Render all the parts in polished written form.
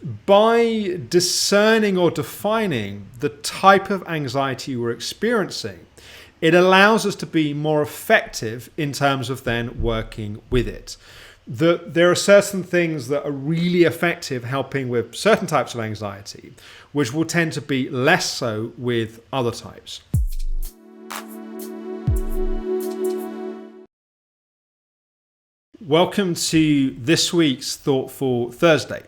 by discerning or defining the type of anxiety we're experiencing, it allows us to be more effective in terms of then working with it. There are certain things that are really effective helping with certain types of anxiety, which will tend to be less so with other types. Welcome to this week's Thoughtful Thursday.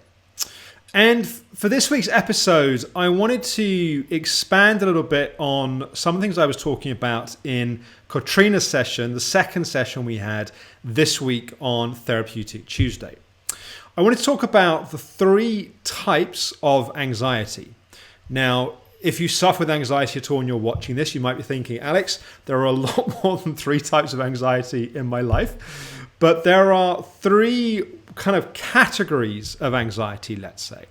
And for this week's episode, I wanted to expand a little bit on some things I was talking about in Katrina's session, the second session we had this week on Therapeutic Tuesday. I wanted to talk about the three types of anxiety. Now, if you suffer with anxiety at all and you're watching this, you might be thinking, Alex, there are a lot more than three types of anxiety in my life. But there are three kind of categories of anxiety, let's say,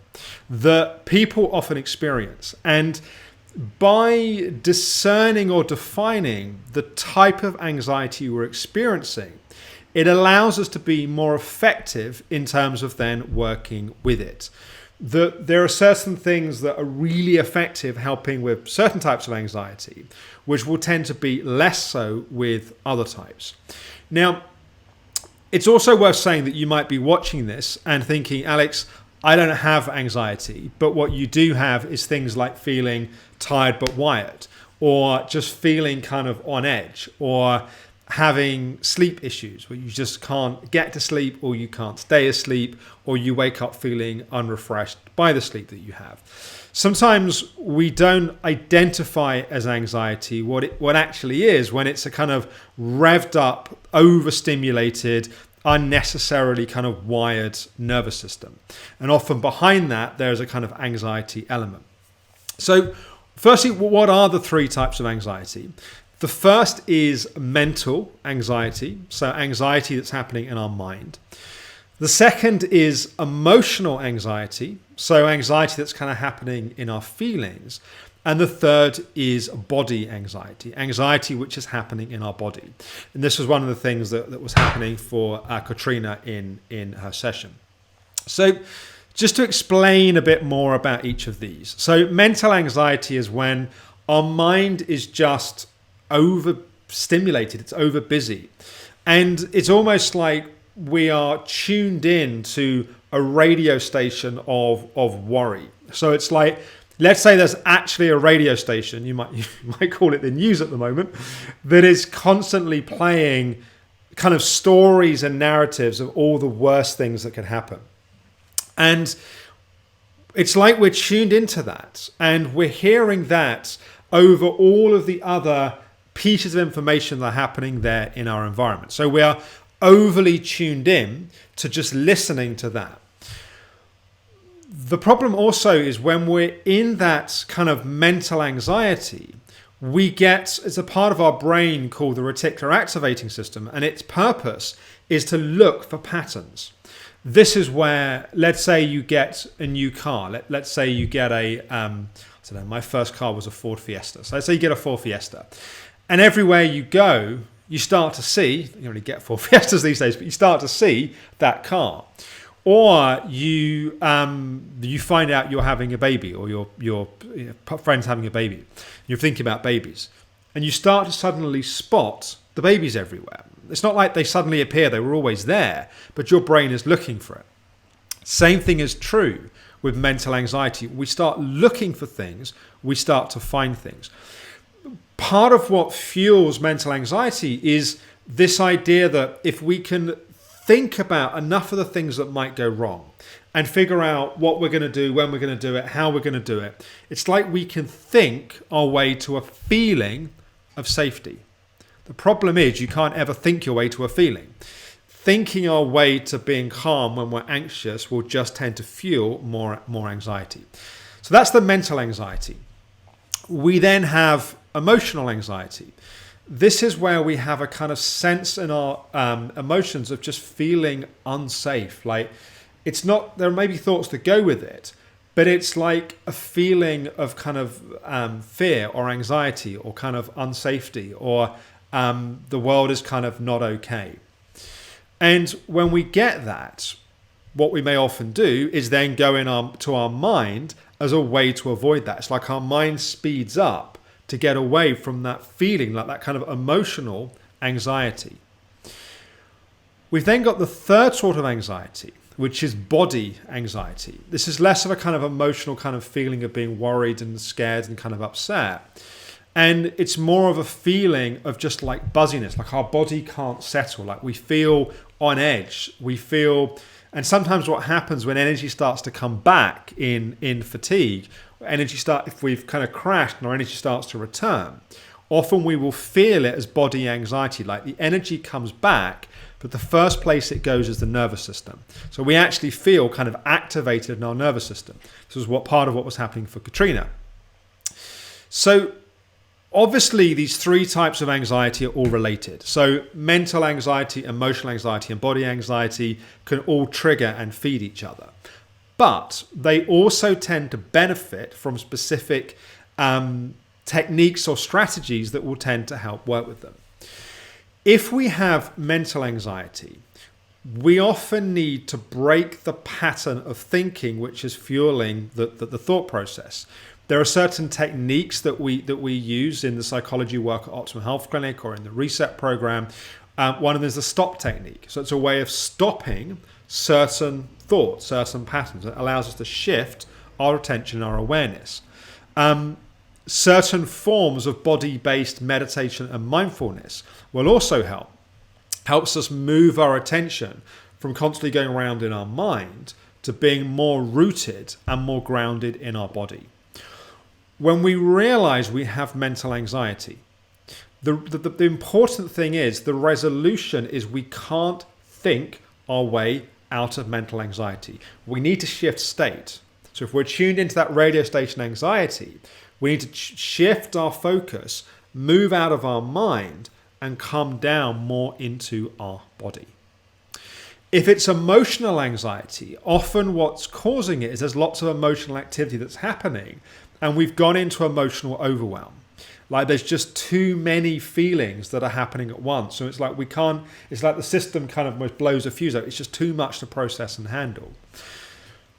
that people often experience. And by discerning or defining the type of anxiety we're experiencing, it allows us to be more effective in terms of then working with it. There are certain things that are really effective helping with certain types of anxiety, which will tend to be less so with other types. Now, it's also worth saying that you might be watching this and thinking, Alex, I don't have anxiety, but what you do have is things like feeling tired but wired, or just feeling kind of on edge, or having sleep issues where you just can't get to sleep, or you can't stay asleep, or you wake up feeling unrefreshed by the sleep that you have. Sometimes we don't identify as anxiety what actually is when it's a kind of revved up, overstimulated, unnecessarily kind of wired nervous system. And often behind that, there's a kind of anxiety element. So firstly, what are the three types of anxiety? The first is mental anxiety, so anxiety that's happening in our mind. The second is emotional anxiety, so anxiety that's kind of happening in our feelings. And the third is body anxiety, anxiety which is happening in our body. And this was one of the things that was happening for Katrina in her session. So just to explain a bit more about each of these. So mental anxiety is when our mind is just overstimulated, it's over busy. And it's almost like we are tuned in to a radio station of worry. So it's like, let's say there's actually a radio station, you might call it the news at the moment, that is constantly playing kind of stories and narratives of all the worst things that could happen. And it's like we're tuned into that, and we're hearing that over all of the other pieces of information that are happening there in our environment. So we are overly tuned in to just listening to that. The problem also is when we're in that kind of mental anxiety, we get, it's a part of our brain called the reticular activating system, and its purpose is to look for patterns. This is where, let's say you get a new car. Let's say you get I don't know, my first car was a Ford Fiesta. So let's say you get a Ford Fiesta. And everywhere you go, you start to see, you don't really get Ford Fiestas these days, but you start to see that car. Or you find out you're having a baby, or your friend's having a baby. You're thinking about babies. And you start to suddenly spot the babies everywhere. It's not like they suddenly appear, they were always there, but your brain is looking for it. Same thing is true with mental anxiety. We start looking for things, we start to find things. Part of what fuels mental anxiety is this idea that if we can think about enough of the things that might go wrong and figure out what we're going to do, when we're going to do it, how we're going to do it, it's like we can think our way to a feeling of safety. The problem is you can't ever think your way to a feeling. Thinking our way to being calm when we're anxious will just tend to fuel more anxiety. So that's the mental anxiety. We then have emotional anxiety. This is where we have a kind of sense in our emotions of just feeling unsafe. Like it's not, there may be thoughts that go with it, but it's like a feeling of kind of fear or anxiety or kind of unsafety, or the world is kind of not okay. And when we get that, what we may often do is then go to our mind as a way to avoid that. It's like our mind speeds up to get away from that feeling, like that kind of emotional anxiety. We've then got the third sort of anxiety, which is body anxiety. This is less of a kind of emotional kind of feeling of being worried and scared and kind of upset. And it's more of a feeling of just like buzziness, like our body can't settle, like we feel on edge, we feel. And sometimes what happens when energy starts to come back in fatigue, if we've kind of crashed and our energy starts to return, often we will feel it as body anxiety, like the energy comes back, but the first place it goes is the nervous system. So we actually feel kind of activated in our nervous system. This was part of what was happening for Katrina. So obviously, these three types of anxiety are all related. So mental anxiety, emotional anxiety, and body anxiety can all trigger and feed each other. But they also tend to benefit from specific techniques or strategies that will tend to help work with them. If we have mental anxiety, we often need to break the pattern of thinking which is fueling the thought process. There are certain techniques that we use in the psychology work at Optimal Health Clinic or in the Reset program. One of them is the stop technique. So it's a way of stopping certain thoughts, certain patterns. It allows us to shift our attention, our awareness. Certain forms of body-based meditation and mindfulness will also help. Helps us move our attention from constantly going around in our mind to being more rooted and more grounded in our body. When we realize we have mental anxiety, the important thing is the resolution is we can't think our way out of mental anxiety. We need to shift state. So if we're tuned into that radio station anxiety, we need to shift our focus, move out of our mind, and come down more into our body. If it's emotional anxiety, often what's causing it is there's lots of emotional activity that's happening, and we've gone into emotional overwhelm. Like there's just too many feelings that are happening at once. So it's like it's like the system kind of almost blows a fuse out. It's just too much to process and handle.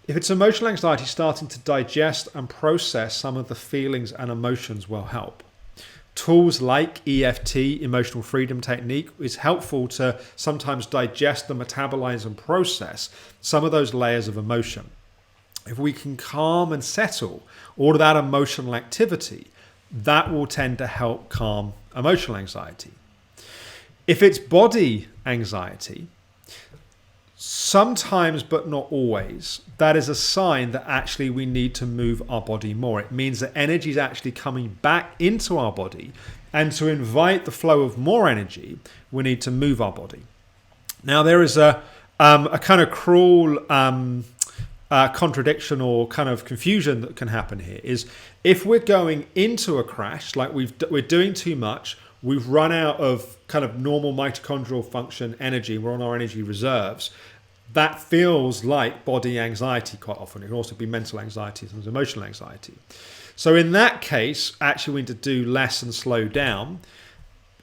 If it's emotional anxiety, starting to digest and process some of the feelings and emotions will help. Tools like EFT, Emotional Freedom Technique, is helpful to sometimes digest and metabolize and process some of those layers of emotion. If we can calm and settle all of that emotional activity, that will tend to help calm emotional anxiety. If it's body anxiety, sometimes, but not always, that is a sign that actually we need to move our body more. It means that energy is actually coming back into our body, and to invite the flow of more energy, we need to move our body. Now, there is a kind of cruel contradiction or kind of confusion that can happen here is if we're going into a crash, like we're doing too much, we've run out of kind of normal mitochondrial function energy, we're on our energy reserves, that feels like body anxiety quite often. It can also be mental anxiety and emotional anxiety. So in that case, actually we need to do less and slow down.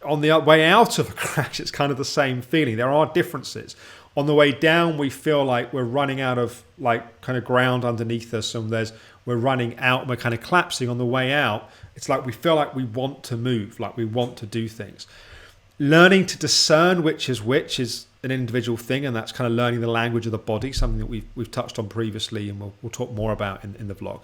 On the way out of a crash, it's kind of the same feeling. There are differences. On the way down, we feel like we're running out of like kind of ground underneath us, and we're running out and we're kind of collapsing. On the way out, it's like we feel like we want to move, like we want to do things. Learning to discern which is an individual thing, and that's kind of learning the language of the body, something that we've touched on previously, and we'll talk more about in the vlog.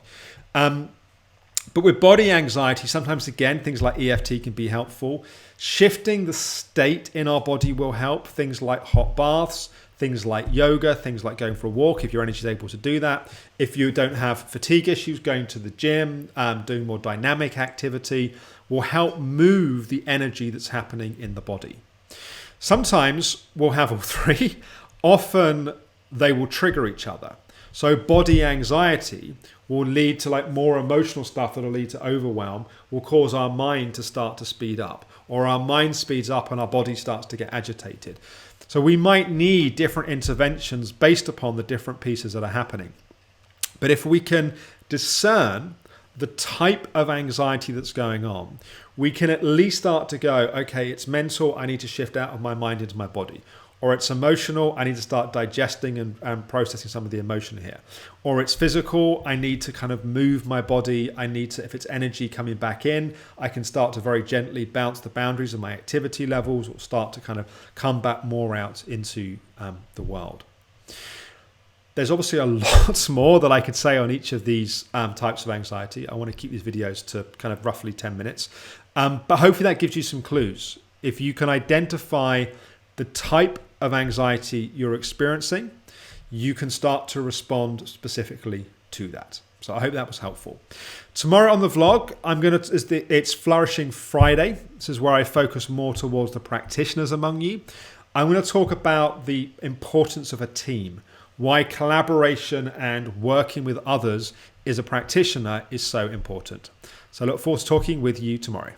But with body anxiety, sometimes again, things like EFT can be helpful. Shifting the state in our body will help. Things like hot baths, things like yoga, things like going for a walk, if your energy is able to do that. If you don't have fatigue issues, going to the gym, doing more dynamic activity will help move the energy that's happening in the body. Sometimes we'll have all three. Often they will trigger each other. So body anxiety will lead to like more emotional stuff that'll lead to overwhelm, will cause our mind to start to speed up, or our mind speeds up and our body starts to get agitated. So we might need different interventions based upon the different pieces that are happening. But if we can discern the type of anxiety that's going on, we can at least start to go, okay, it's mental, I need to shift out of my mind into my body. Or it's emotional, I need to start digesting and processing some of the emotion here. Or it's physical, I need to kind of move my body. I need to, if it's energy coming back in, I can start to very gently bounce the boundaries of my activity levels, or start to kind of come back more out into the world. There's obviously a lot more that I could say on each of these types of anxiety. I want to keep these videos to kind of roughly 10 minutes. But hopefully that gives you some clues. If you can identify the type of anxiety you're experiencing, you can start to respond specifically to that. So I hope that was helpful. Tomorrow on the vlog, it's Flourishing Friday. This is where I focus more towards the practitioners among you. I'm going to talk about the importance of a team, why collaboration and working with others as a practitioner is so important. So I look forward to talking with you tomorrow.